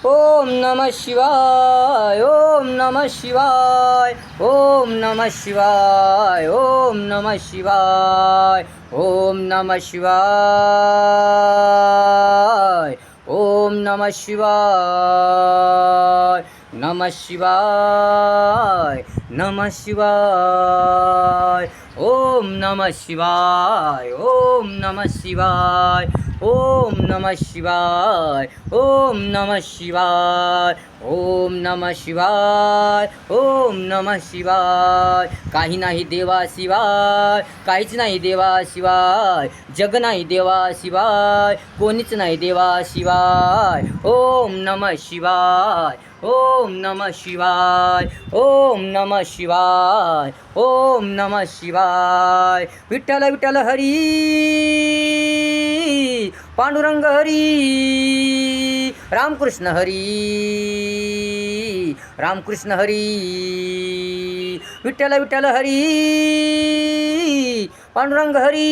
ओम नमः शिवाय ओम नमः शिवाय ओम नमः शिवाय ओम नमः शिवाय ओम नमः शिवाय ओम नमः शिवाय नमः शिवाय नमः शिवाय ओम नमः शिवाय ओम नमः शिवाय ओम नमः शिवाय ओम नमः शिवाय ओम नमः शिवाय ओम नमः शिवाय काही नाही देवाशिवाय काहीच नाही देवाशिवाय जग नाही देवाशिवाय कोणीच नाही देवाशिवाय ओम नमः शिवाय ओम नमः शिवाय ओम नमः शिवाय ओम नमः शिवाय विठ्ठल विठ्ठल हरी पांडुरंग हरी रामकृष्ण हरी रामकृष्ण हरी विठ्ठल विठ्ठल हरी पांडुरंग हरी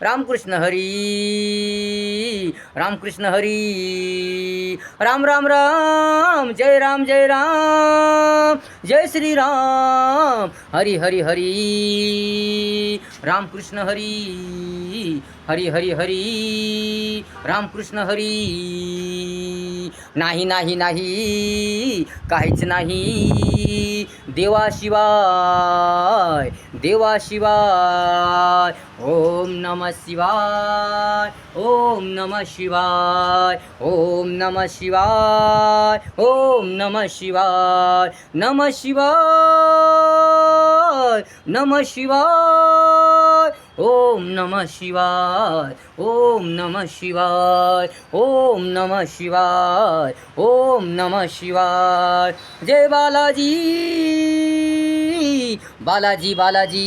रामकृष्ण हरी रामकृष्ण हरी राम राम राम जय राम जय श्री राम हरी हरी हरी रामकृष्ण हरी हरी हरी हरी रामकृष्ण हरी नाही नाही नाही काहीच नाही देवाशिवाय देवाशिवाय ओम नमः शिवाय ओम नमः शिवाय ओम नमः शिवाय ओम नमः शिवाय नमः शिवाय नमः शिवाय ओम नमः शिवाय ओम नमः शिवाय ओम नमः शिवाय ओम नमः शिवाय जय बालाजी बालाजी बालाजी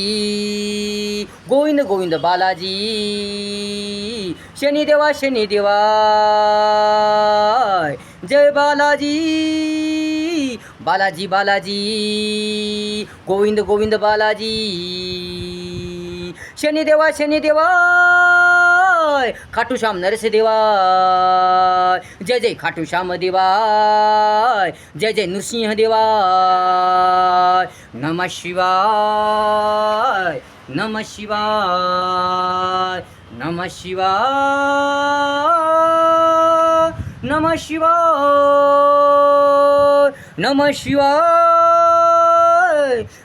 गोविंद गोविंद बालाजी शनिदेवा शनिदेवा जय बालाजी बालाजी बालाजी गोविंद गोविंद बालाजी शनिदेवा शनिदेवा खाटू श्याम नरस देवा जय जय खाटू श्याम देवा जय जय नृसिंह देवा नमः शिवाय नमः शिवाय नमः शिवाय नमः शिवाय नमः शिवाय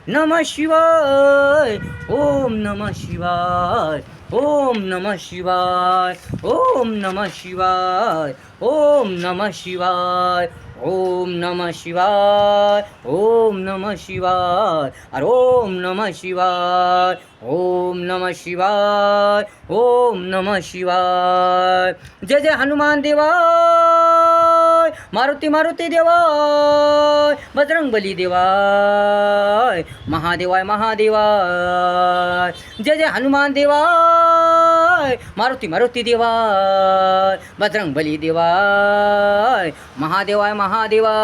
नमः शिवाय ओम नमः शिवाय ओम नमः शिवाय ओम नमः शिवाय ओम नमः शिवाय ओम नमः शिवाय ओम नमः शिवाय अरे ओम नमः शिवाय ओम नमः शिवाय ओम नमः शिवाय जय जय हनुमान देवा मारुती मारुती देवाय बजरंगबली देवाय महादेवाय महादेवाय जय जय हनुमान देवाय मारुती मारुती देवाय बजरंगबली देवाय महादेवाय महादेवाय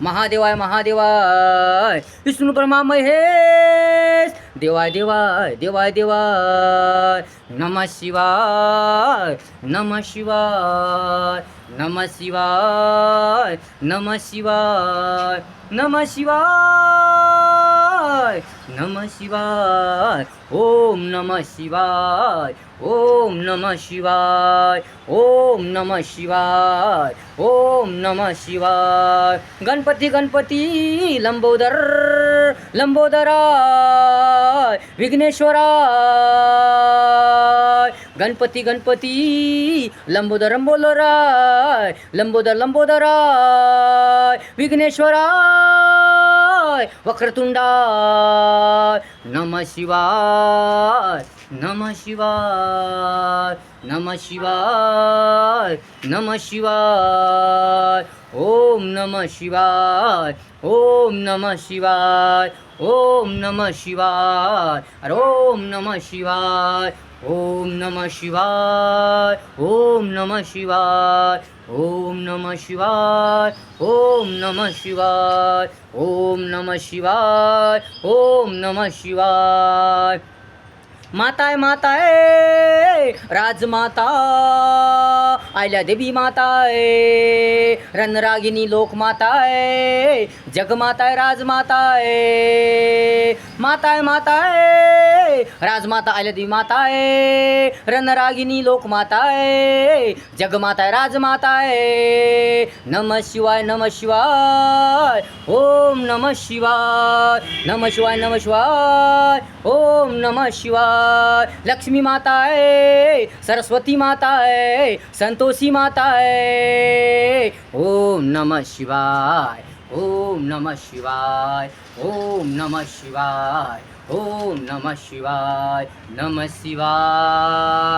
महादेवाय महादेवाय विष्णू ब्रह्मा महेश देवाय देवाय देवाय देवाय नमः शिवाय नमः शिवाय नमः शिवाय नमः शिवाय नमः शिवाय नमः शिवाय ओम नमः शिवाय ओम नमः शिवाय ओम नमः शिवाय ओम नमः शिवाय गणपती गणपती लंबोदर लंबोदराय विघ्नेश्वराय गणपती गणपती लंबोदर लंबोदराय लंबोदर लंबोदराय विघ्नेश्वराय वक्रतुंडाय नमः शिवाय नमः शिवाय नमः शिवाय नमः शिवाय ओम नमः शिवाय ओम नमः शिवाय ओम नमः शिवाय अरे ओम नमः शिवाय ओम नमः शिवाय ओम नमः शिवाय ओम नमः शिवाय ओम नमः शिवाय ओम नमः शिवाय ओम नमः शिवाय माता आहे माता आहे राजमाता आयल्या देवी माता आहे रणरागिनी लोकमाता आहे जगमाता आहे राजमाता आहे माता आहे राजमाता आयल्या देवी माता आहे रणरागिनी लोकमाता आहे जगमाता आहे राजमाता आहे नमः शिवाय नमः शिवाय ओम नमः शिवाय नमः शिवाय नमः शिवाय ओम नमः शिवाय लक्ष्मी माता है सरस्वती माता है संतोषी माता है ओम नमः शिवाय ओम नमः शिवाय ओम नमः शिवाय ओम नमः शिवाय नमः शिवाय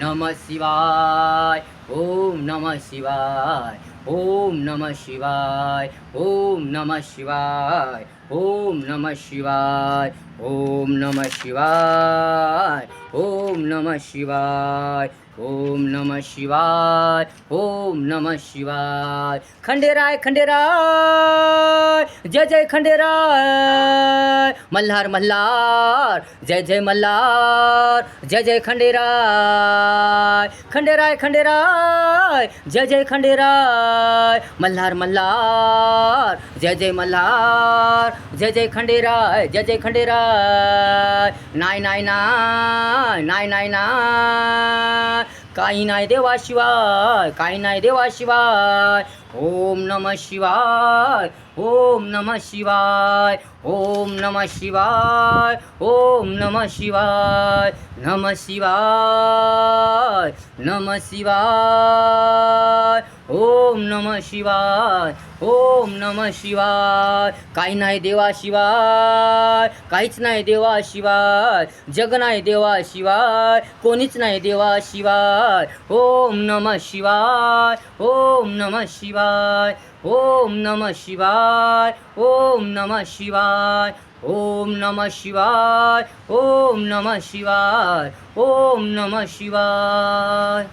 नमः शिवाय ओम नमः शिवाय ओम नमः शिवाय ओम नमः शिवाय ओम नमः शिवाय ओम नमः शिवाय ओम नमः शिवाय ओम नमः शिवाय ओम नमः शिवाय खंडेराय खंडेराय जय जय खंडेराय मल्हार मल्हार जय जय मल्हार जय जय खंडेराय खंडेराय खंडेराय जय जय खंडेराय मल्हार मल्हार जय जय मल्हार जय जय खंडेराय जय जय खंडेराय नाय नाय नाय नाय नाय नाय काही नाही देवाशिवाय काही नाही देवाशिवाय ओम नमः शिवाय ओम नमः शिवाय ओम नमः शिवाय ओम नमः शिवाय नमः शिवाय नमः शिवाय ओम नमः शिवाय ओम नमः शिवाय काही नाही देवाशिवाय काहीच नाही देवाशिवाय जग नाही देवाशिवाय कोणीच नाही देवाशिवाय ओम नमः शिवाय ओम नमः शिवाय ओम नमः शिवाय ओम नमः शिवाय ओम नमः शिवाय ओम नमः शिवाय ओम नमः शिवाय